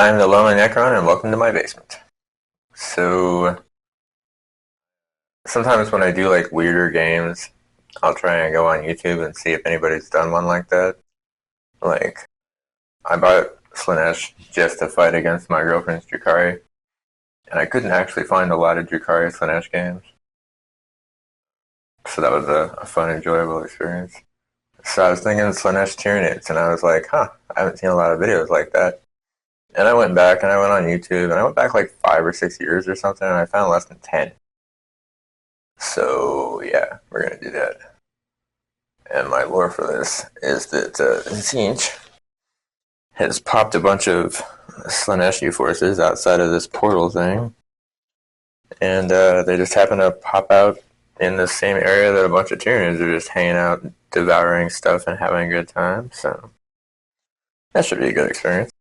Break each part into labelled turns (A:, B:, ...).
A: I'm the Lonely Necron, and welcome to my basement. So, sometimes when I do like weirder games, I'll try and go on YouTube and see if anybody's done one like that. Like, I bought Slaanesh just to fight against my girlfriend's Drukhari, and I couldn't actually find a lot of Drukhari Slaanesh games. So that was a fun, enjoyable experience. So I was thinking Slaanesh Tyranids, and I was like, I haven't seen a lot of videos like that. And I went back and I went on YouTube and I went back like 5 or 6 years or something and I found less than 10. So yeah, we're gonna do that. And my lore for this is that tzeentch has popped a bunch of slaaneshi forces outside of this portal thing, and they just happen to pop out in the same area that a bunch of tyranids are just hanging out, devouring stuff and having a good time. So that should be a good experience.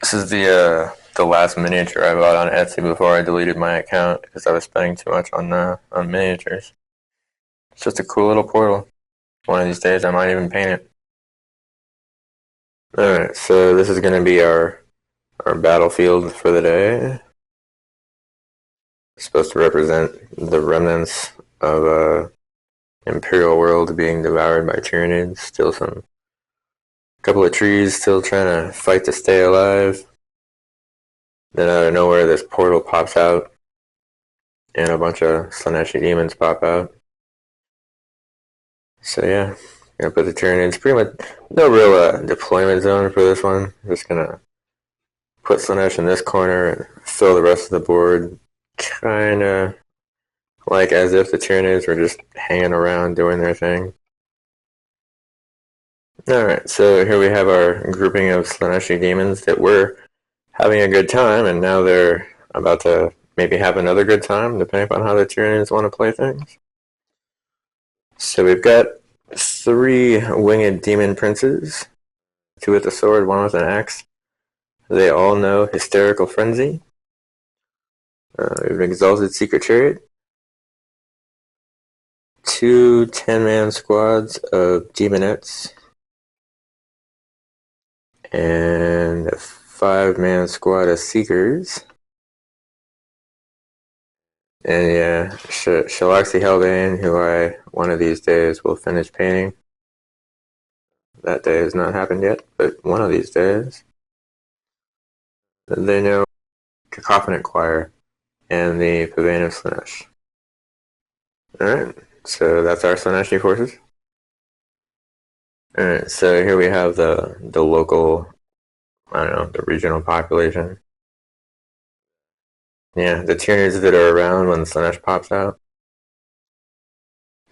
A: This is the last miniature I bought on Etsy before I deleted my account because I was spending too much on miniatures. It's just a cool little portal. One of these days I might even paint it. Alright, so this is going to be our battlefield for the day. It's supposed to represent the remnants of Imperial world being devoured by tyranids. Still a couple of trees still trying to fight to stay alive. Then out of nowhere this portal pops out and a bunch of slaaneshi demons pop out. So yeah, gonna put the tyranids pretty much no real deployment zone for this one. Just gonna put slaanesh in this corner and fill the rest of the board, kinda like as if the tyranids were just hanging around doing their thing. Alright, so here we have our grouping of slaaneshi demons that were having a good time, and now they're about to maybe have another good time, depending upon how the tyranids want to play things. So we've got 3 winged demon princes, 2 with a sword, 1 with an axe. They all know Hysterical Frenzy. We have an Exalted Secret Chariot. 2 10-man squads of demonettes. And a 5-man squad of Seekers. And yeah, Shalaxi Hellbane, who I, one of these days, will finish painting. That day has not happened yet, but one of these days. They know Cacophonic Choir and the Pavane of Slaanesh. Alright, so that's our Slaaneshi forces. Alright, so here we have the local, I don't know, the regional population. Yeah, the tyranids that are around when the Slaanesh pops out.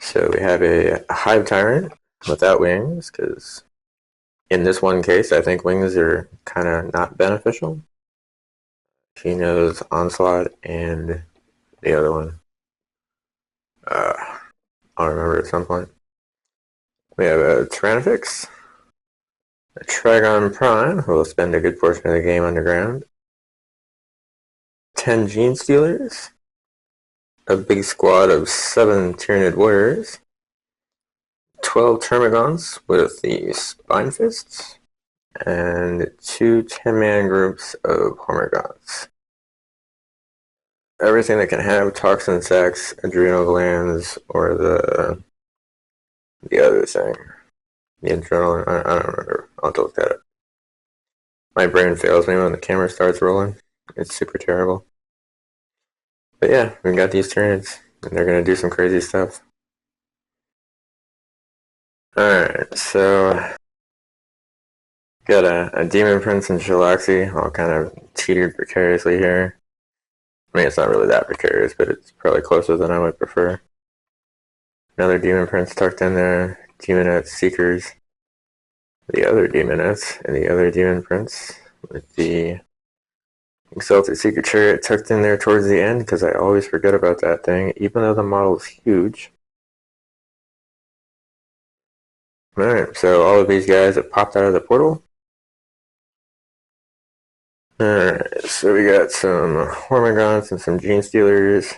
A: So we have a Hive Tyrant without wings, because in this one case, I think wings are kind of not beneficial. She knows Onslaught and the other one. I'll remember at some point. We have a Tyrannifex, a Trigon Prime, who will spend a good portion of the game underground. 10 Gene Stealers, a big squad of 7 Tyranid Warriors, 12 Termagants with the Spine Fists, and 2 10-man groups of Hormagaunts. Everything that can have toxin sacs, adrenal glands, or the other thing. The adrenaline, I don't remember. I'll have to look that up. My brain fails me when the camera starts rolling. It's super terrible. But yeah, we got these Tyranids, and they're gonna do some crazy stuff. Alright, so got a Demon Prince and Shalaxi, all kind of teetered precariously here. I mean, it's not really that precarious, but it's probably closer than I would prefer. Another Demon Prince tucked in there, Demonette Seekers, the other Demonettes, and the other Demon Prince, with the Exalted Secret Chariot tucked in there towards the end, because I always forget about that thing, even though the model is huge. Alright, so all of these guys have popped out of the portal. Alright, so we got some Hormagaunts and some Gene Stealers.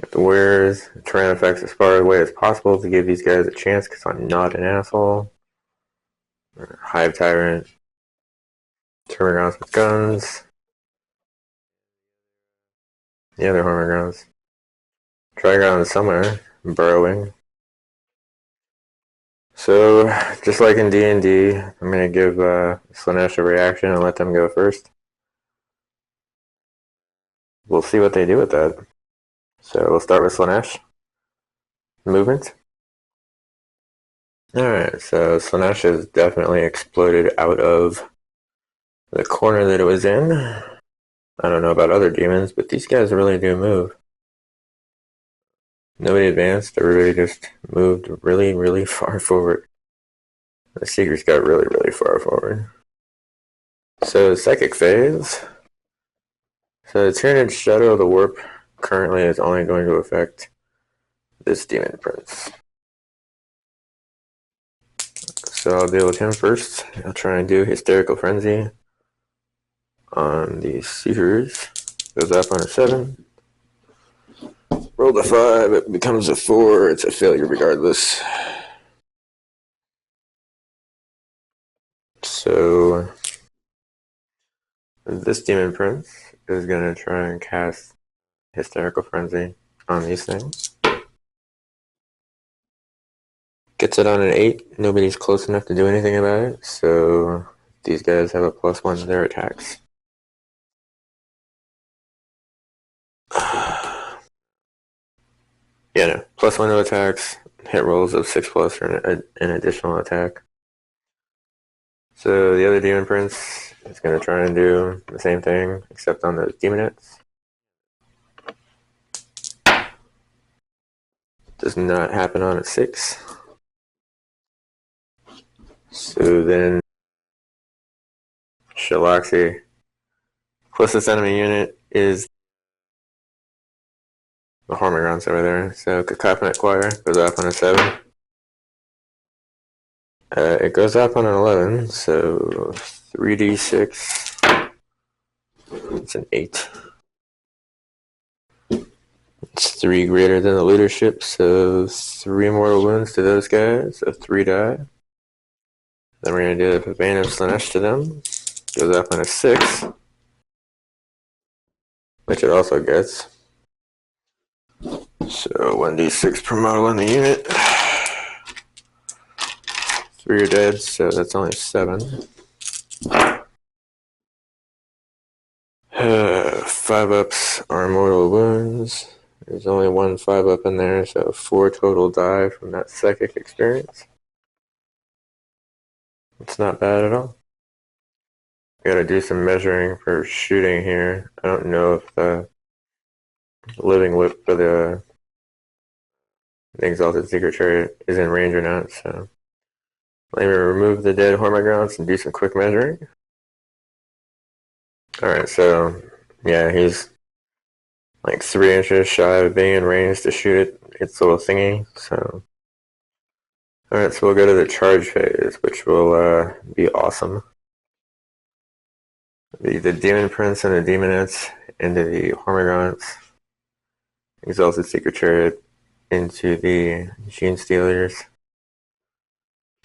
A: Got the Wares, Tyrannifex as far away as possible to give these guys a chance because I'm not an asshole. Hive Tyrant, Termagants with guns. Yeah, they're Hormigons. Trigon somewhere, burrowing. So, just like in D&D, I'm going to give Slaanesh a reaction and let them go first. We'll see what they do with that. So we'll start with Slaanesh. Movement. Alright, so Slaanesh has definitely exploded out of the corner that it was in. I don't know about other demons, but these guys really do move. Nobody advanced, everybody just moved really, really far forward. The Seekers got really, really far forward. So, Psychic Phase. So, Tyranid Shadow of the Warp currently is only going to affect this Demon Prince. So, I'll deal with him first. I'll try and do Hysterical Frenzy on the Seekers. Goes up on a 7. Rolled a 5, it becomes a 4. It's a failure regardless. So, this Demon Prince is going to try and cast Hysterical Frenzy on these things. Gets it on an 8. Nobody's close enough to do anything about it, so these guys have a +1 to their attacks. Yeah, no. +1 to attacks, hit rolls of 6+ for an additional attack. So the other Demon Prince is going to try and do the same thing, except on those Demonettes. Does not happen on a 6. So then Shaloxi. Closest enemy unit is the Hormigons over there. So Cacophonic Choir goes up on a 7. It goes up on an 11, so 3d6. It's an 8. It's 3 greater than the leadership, so 3 mortal wounds to those guys, so 3 die. Then we're going to do the Vein of Slaanesh to them. Goes up on a 6, which it also gets. So 1d6 per model in the unit. 3 are dead, so that's only 7. 5-ups are mortal wounds. There's only 1 5-up in there, so 4 total die from that psychic experience. It's not bad at all. Gotta do some measuring for shooting here. I don't know if the living whip for the Exalted Secret Chariot is in range or not, so let me remove the dead Hormigons and do some quick measuring. Alright, so yeah, he's like 3 inches shy of being in range to shoot it. Its little thingy, so. Alright, so we'll go to the charge phase, which will be awesome. The Demon Prince and the Demonettes into the Hormigons. Exalted Secret Chariot into the Gene Stealers.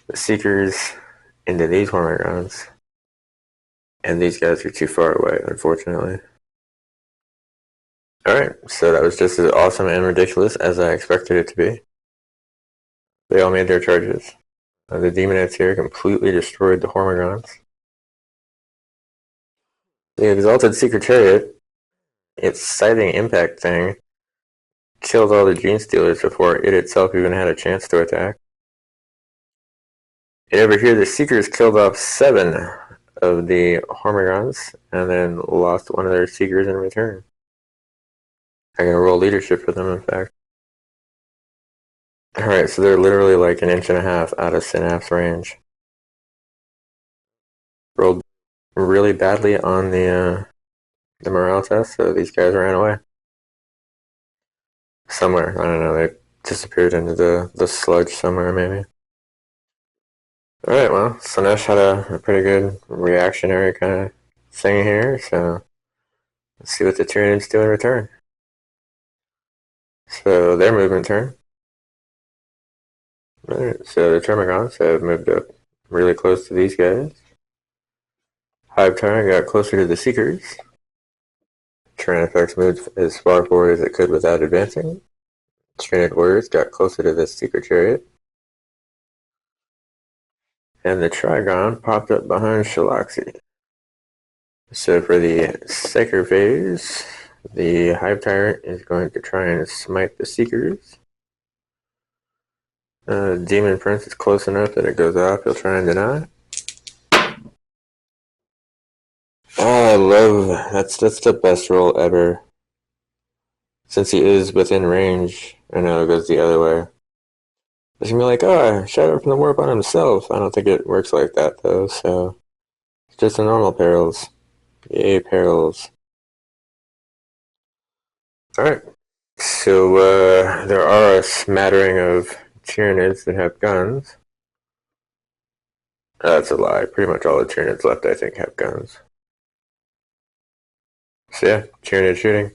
A: The Seekers into these Hormigons. And these guys are too far away, unfortunately. Alright, so that was just as awesome and ridiculous as I expected it to be. They all made their charges. The Demonettes here completely destroyed the Hormigons. The Exalted Secret Chariot, its scything impact thing, killed all the Gene Stealers before it itself even had a chance to attack. And over here, the Seekers killed off 7 of the Hormigons and then lost 1 of their Seekers in return. I can roll leadership for them, in fact. Alright, so they're literally like an inch and a half out of Synapse range. Rolled really badly on the morale test, so these guys ran away. Somewhere, I don't know, they disappeared into the sludge somewhere, maybe. Alright, well, Slaanesh had a pretty good reactionary kind of thing here, so let's see what the Tyranids do in return. So, their movement turn. Alright, so the Termagants have moved up really close to these guys. Hive Tyrant got closer to the Seekers. Tyranid moved as far forward as it could without advancing. Tyranid Warriors got closer to the Seeker Chariot. And the Trigon popped up behind Shalaxi. So for the Seeker phase, the Hive Tyrant is going to try and smite the Seekers. Demon Prince is close enough that it goes off. He'll try and deny. Oh, I love that's the best roll ever. Since he is within range, I know it goes the other way. It's gonna be like, oh, Shadow from the Warp on himself. I don't think it works like that though. So it's just a normal perils. Yay, perils. All right. So there are a smattering of Tyranids that have guns. That's a lie. Pretty much all the Tyranids left, I think, have guns. So yeah, Tyranid shooting.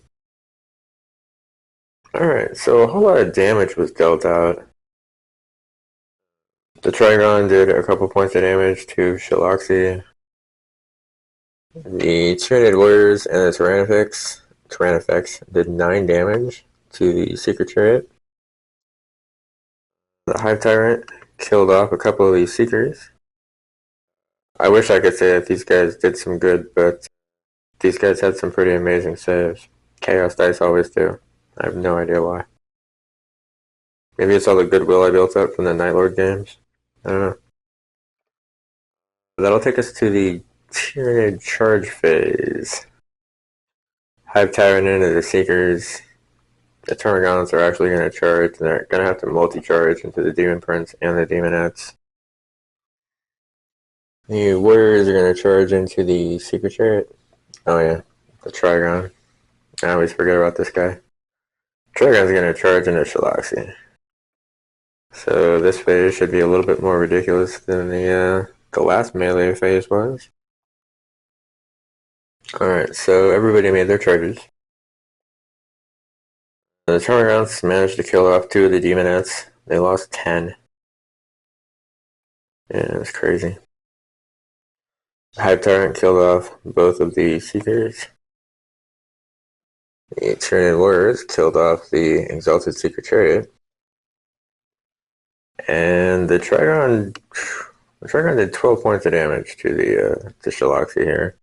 A: Alright, so a whole lot of damage was dealt out. The Trigon did a couple points of damage to Shalaxi. The Tyranid Warriors and the Tyrannifex did 9 damage to the Secret Chariot. The Hive Tyrant killed off a couple of these Seekers. I wish I could say that these guys did some good, but these guys had some pretty amazing saves. Chaos Dice always do. I have no idea why. Maybe it's all the goodwill I built up from the Night Lord games. I don't know. That'll take us to the Tyranid charge phase. Hive Tyrant into the Seekers. The Termagants are actually going to charge, and they're going to have to multi-charge into the Demon Prince and the Demonettes. The Warriors are going to charge into the Secret Chariot. Oh yeah, the Trigon. I always forget about this guy. Trigon's going to charge into Shalaxi. So this phase should be a little bit more ridiculous than the last melee phase was. Alright, so everybody made their charges. The Termagants managed to kill off 2 of the Demonettes. They lost 10. Yeah, it was crazy. The Hive Tyrant killed off both of the Seekers. The Tyranid Warriors killed off the Exalted Secret Chariot. And the Trigon did 12 points of damage to the to Shalaxi here.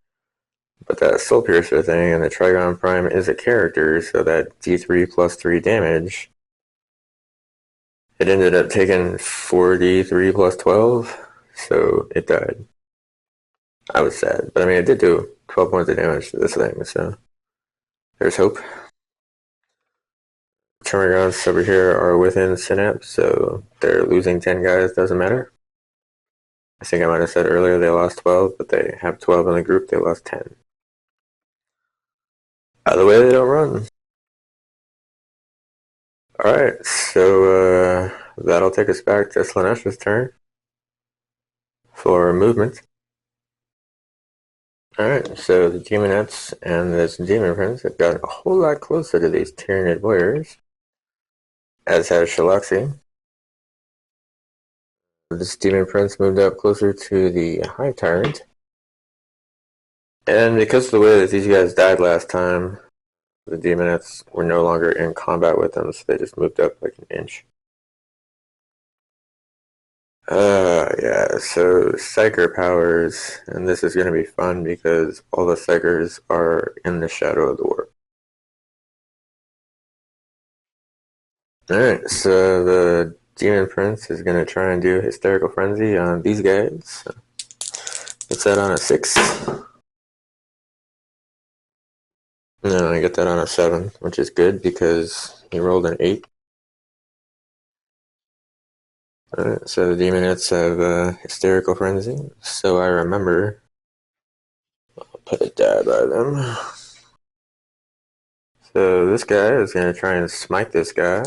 A: But that Soul Piercer thing and the Trigon Prime is a character, so that D3 plus 3 damage, it ended up taking 4d3 plus 12, so it died. I was sad, but I mean, it did do 12 points of damage to this thing, so there's hope. Termagants over here are within Synapse, so they're losing 10 guys, doesn't matter. I think I might have said earlier they lost 12, but they have 12 in the group, they lost 10. Either way, they don't run. Alright, so that'll take us back to Slaanesh's turn for movement. Alright, so the Demonettes and this Demon Prince have gotten a whole lot closer to these Tyranid Warriors, as has Shalaxi. This Demon Prince moved up closer to the Hive Tyrant. And because of the way that these guys died last time, the Demonettes were no longer in combat with them, so they just moved up like an inch. Yeah, so Psyker powers, and this is going to be fun because all the Psykers are in the Shadow of the Warp. Alright, so the Demon Prince is going to try and do Hysterical Frenzy on these guys. So gets that on a 6. No, I get that on a 7, which is good because he rolled an 8. Alright, so the Demonettes have Hysterical Frenzy, so I remember. I'll put a dab by them. So this guy is going to try and smite this guy.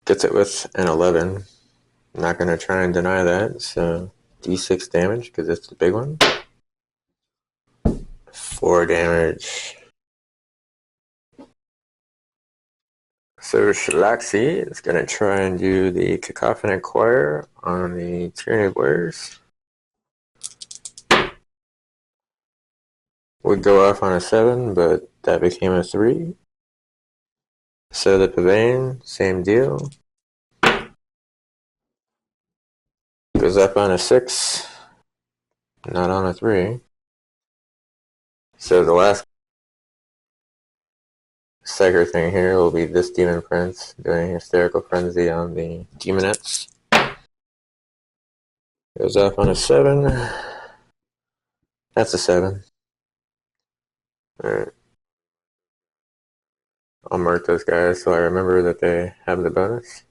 A: Gets it with an 11. I'm not going to try and deny that, so d6 damage because it's the big one. 4 damage. So Shalaxi is going to try and do the Cacophonic Choir on the Tyranid warriors. Would go off on a 7, but that became a 3. So the Pavane, same deal. Goes up on a 6, not on a 3. So the last Psyker thing here will be this Demon Prince doing Hysterical Frenzy on the Demonettes. Goes up on a 7. That's a 7. Alright. I'll mark those guys so I remember that they have the bonus.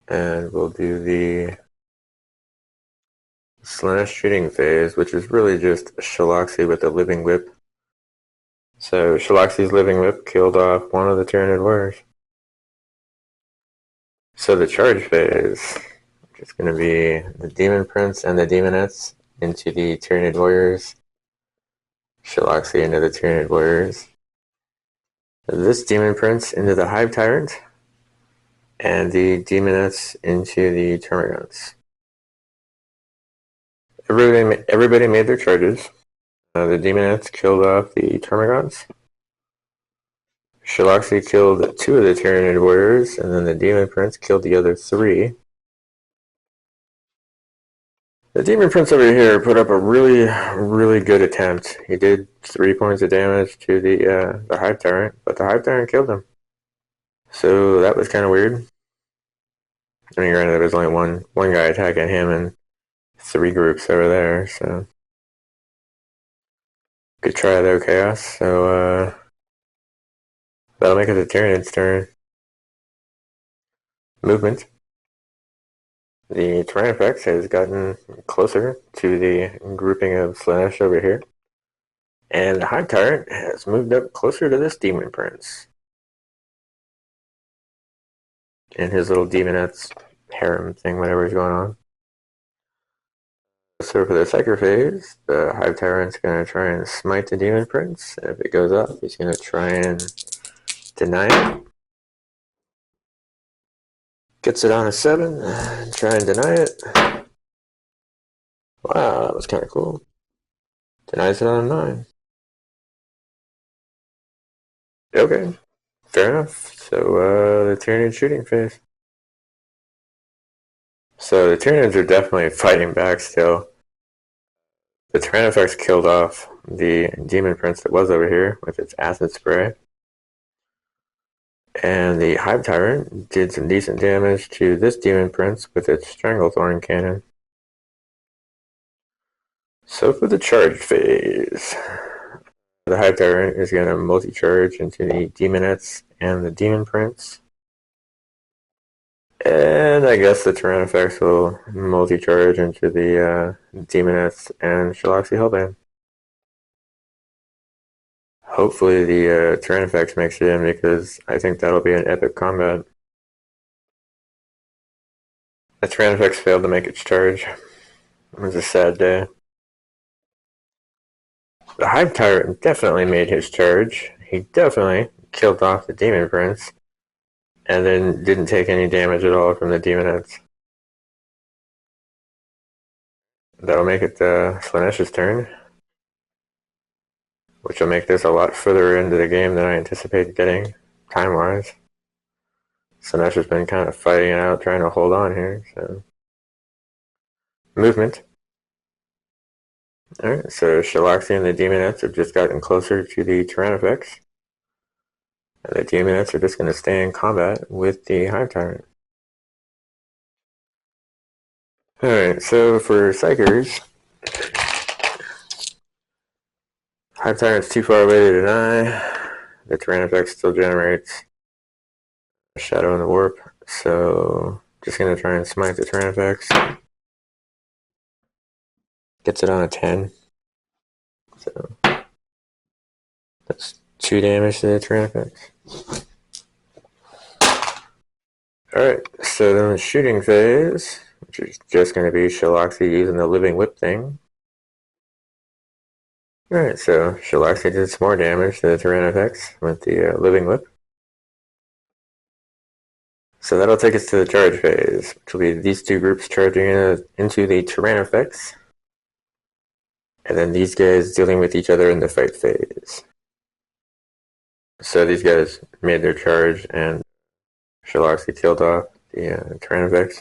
A: And we'll do the slaanesh shooting phase, which is really just Shalaxi with a living whip. So Shalaxi's living whip killed off one of the Tyranid warriors. So the charge phase, which is going to be the Demon Prince and the Demonettes into the Tyranid warriors. Shalaxi into the Tyranid warriors. This Demon Prince into the Hive Tyrant. And the Demonettes into the Termagants. Everybody made their charges. The Demonettes killed off the Termagants. Shalaxi killed 2 of the Tyranid warriors, and then the Demon Prince killed the other 3. The Demon Prince over here put up a really good attempt. He did 3 points of damage to the Hive Tyrant, but the Hive Tyrant killed him. So that was kind of weird. I mean, granted, there was only one guy attacking him and 3 groups over there, so good try though, Chaos. So that'll make it the Tyranid's turn. Movement. The Tyranifex has gotten closer to the grouping of Slaanesh over here. And the Hive Tyrant has moved up closer to this Demon Prince. And his little Demonettes harem thing, whatever is going on. So for the Psyker phase, the Hive Tyrant's going to try and smite the Demon Prince. And if it goes up, he's going to try and deny it. Gets it on a 7, try and deny it. Wow, that was kind of cool. Denies it on a 9. Okay, fair enough. So the Tyranid shooting phase. So the Tyranids are definitely fighting back still. The Tyranifex killed off the Demon Prince that was over here with its acid spray. And the Hive Tyrant did some decent damage to this Demon Prince with its Stranglethorn cannon. So for the charge phase, the Hive Tyrant is going to multi-charge into the Demonettes and the Demon Prince. And I guess the Tyranifex will multi-charge into the Demonettes and Shalaxi Hellband. Hopefully the Tyranifex makes it in, because I think that'll be an epic combat. The Tyranifex failed to make its charge. It was a sad day. The Hive Tyrant definitely made his charge. He definitely killed off the Demon Prince, and then didn't take any damage at all from the Demonettes. That'll make it Slaanesh's turn, which will make this a lot further into the game than I anticipated getting, time-wise. Slaanesh has been kind of fighting it out, trying to hold on here, so... Movement. Alright, so Shalaxi and the Demonettes have just gotten closer to the Tyranifex. And the Demonettes are just going to stay in combat with the Hive Tyrant. Alright, so for Psychers, Hive Tyrant's too far away to deny. The Tyranifex still generates a Shadow in the Warp, so just going to try and smite the Tyranifex. Gets it on a 10. So that's 2 damage to the Tyranifex. Alright, so then the shooting phase, which is just going to be Shalaxi using the living whip thing. Alright, so Shalaxi did some more damage to the Tyranifex with the living whip. So that'll take us to the charge phase, which will be these two groups charging into the tyrannid, and then these guys dealing with each other in the fight phase. So these guys made their charge, and Shaloxi killed off the tyrannid.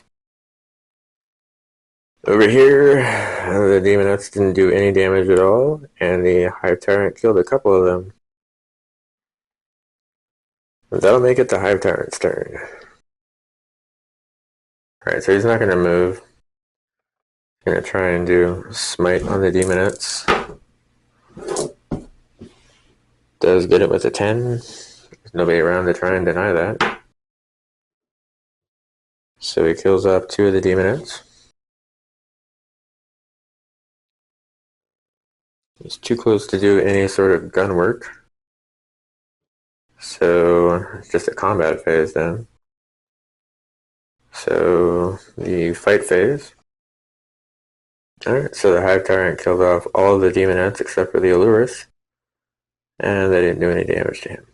A: Over here, the demonettes didn't do any damage at all, and the Hive Tyrant killed a couple of them. That'll make it the Hive Tyrant's turn. Alright, so he's not going to move. He's going to try and do Smite on the demonettes. Does get it with a 10. There's nobody around to try and deny that. So he kills off 2 of the demonettes. He's too close to do any sort of gun work. So it's just a combat phase then. So the fight phase. Alright, so the Hive Tyrant killed off all of the demonettes except for the Allurus. And they didn't do any damage to him.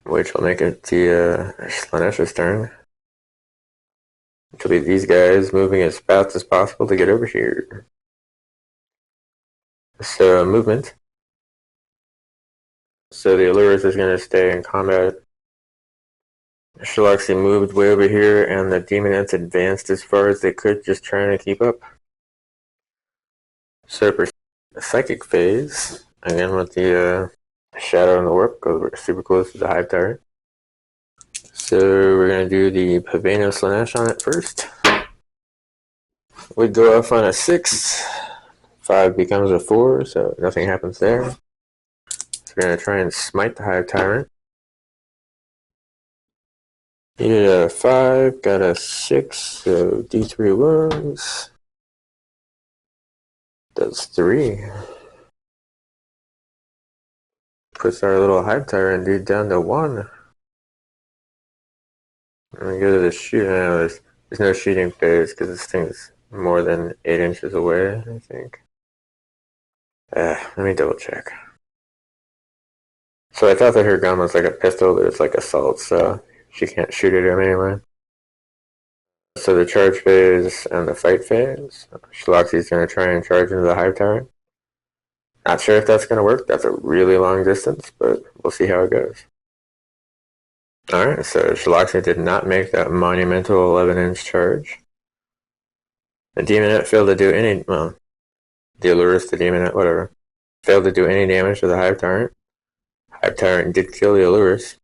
A: Which will make it the Slaanesh's turn. Which will be these guys moving as fast as possible to get over here. So movement. So the Allurus is going to stay in combat. Shaloxi moved way over here, and the demonettes advanced as far as they could, just trying to keep up. So for psychic phase, again with the shadow and the warp, because we're super close to the Hive Tyrant. So we're going to do the Paveno Slaanesh on it first. We go off on a 6. 5 becomes a 4, so nothing happens there. So we're going to try and smite the Hive Tyrant. He did a 5, got a 6, so D3 wounds. Does 3. Puts our little Hive Tyrant dude down to 1. Let me go to the shoot. No, there's no shooting phase because this thing's more than 8 inches away, I think. Let me double check. So I thought that her gun was like a pistol, but it's like assault, so she can't shoot at him anyway. So the charge phase and the fight phase. Shaloxi's going to try and charge into the Hive Tyrant. Not sure if that's going to work. That's a really long distance, but we'll see how it goes. Alright, so Shaloxi did not make that monumental 11-inch charge. The demonette failed to do any, well, the Allurus, the demonette, whatever, failed to do any damage to the Hive Tyrant. Hive Tyrant did kill the Allurus.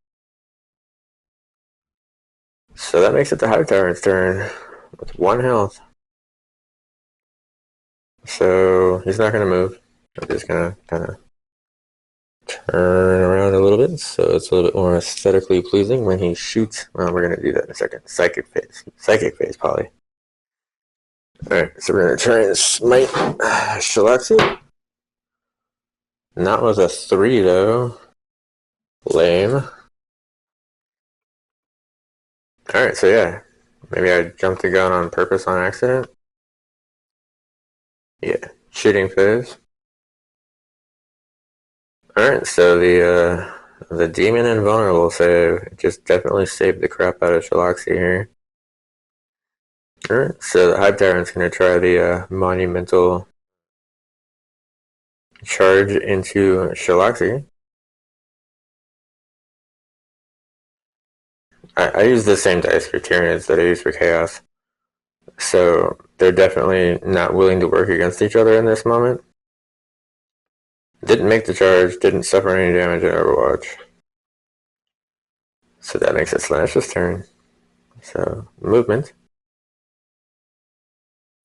A: So that makes it the Hive Tyrant's turn with 1 health. So he's not going to move. I'm just going to kind of turn around a little bit so it's a little bit more aesthetically pleasing when he shoots. Well, we're going to do that in a second. Psychic phase. Psychic phase, Polly. Alright, so we're going to try and smite Shaloxi. Not with a 3, though. Lame. Alright, so yeah. Maybe I jumped the gun on purpose on accident. Yeah, shooting phase. Alright, so the demon invulnerable save just definitely saved the crap out of Shaloxi here. Alright, so the Hive Tyrant's going to try the monumental charge into Shaloxi. I use the same dice for Tyranids that I use for Chaos. So they're definitely not willing to work against each other in this moment. Didn't make the charge, didn't suffer any damage in Overwatch. So that makes it Slaanesh's turn. So, movement.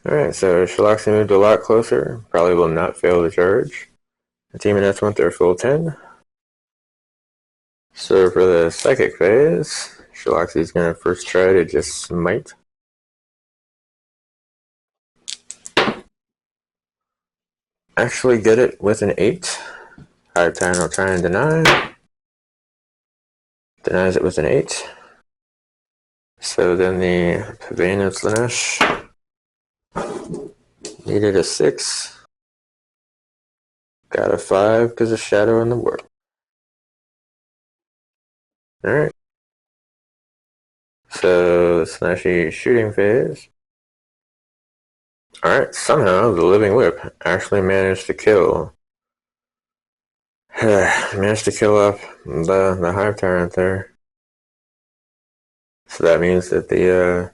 A: Alright, so Shaloxi moved a lot closer. Probably will not fail the charge. The Demonettes went their full 10. So for the Psychic phase, Shaloxi's going to first try to just smite. Actually get it with an 8. Hive Tyrant will try and deny. Denies it with an 8. So then the Paveno Slaanesh needed a 6. Got a 5 because of Shadow and the Warp. Alright. So, slaaneshi shooting phase. Alright, somehow the living whip actually managed to kill. managed to kill off the hive tyrant there. So that means that the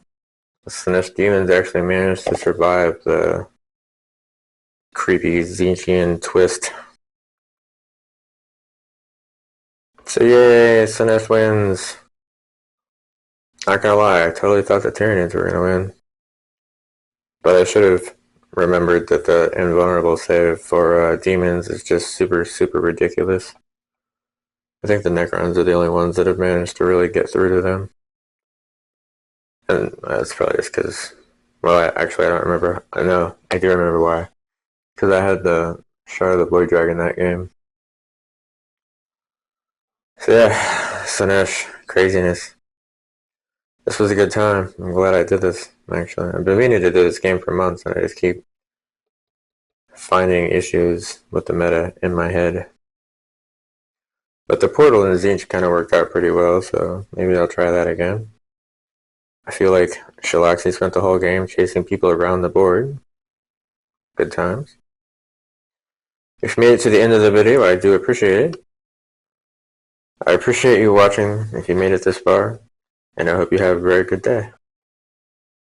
A: slaanesh demons actually managed to survive the creepy Tzeentchian twist. So yay, slaanesh wins. Not gonna lie, I totally thought the tyranids were gonna win. But I should have remembered that the invulnerable save for demons is just super, super ridiculous. I think the Necrons are the only ones that have managed to really get through to them. And that's probably just because, well, I don't remember. I know, I do remember why. Because I had the Shard of the Void Dragon that game. So yeah, slaanesh, craziness. This was a good time. I'm glad I did this, actually. I've been meaning to do this game for months, and I just keep finding issues with the meta in my head. But the portal and tzeentch kind of worked out pretty well, so maybe I'll try that again. I feel like Shalaxi spent the whole game chasing people around the board. Good times. If you made it to the end of the video, I do appreciate it. I appreciate you watching if you made it this far, and I hope you have a very good day.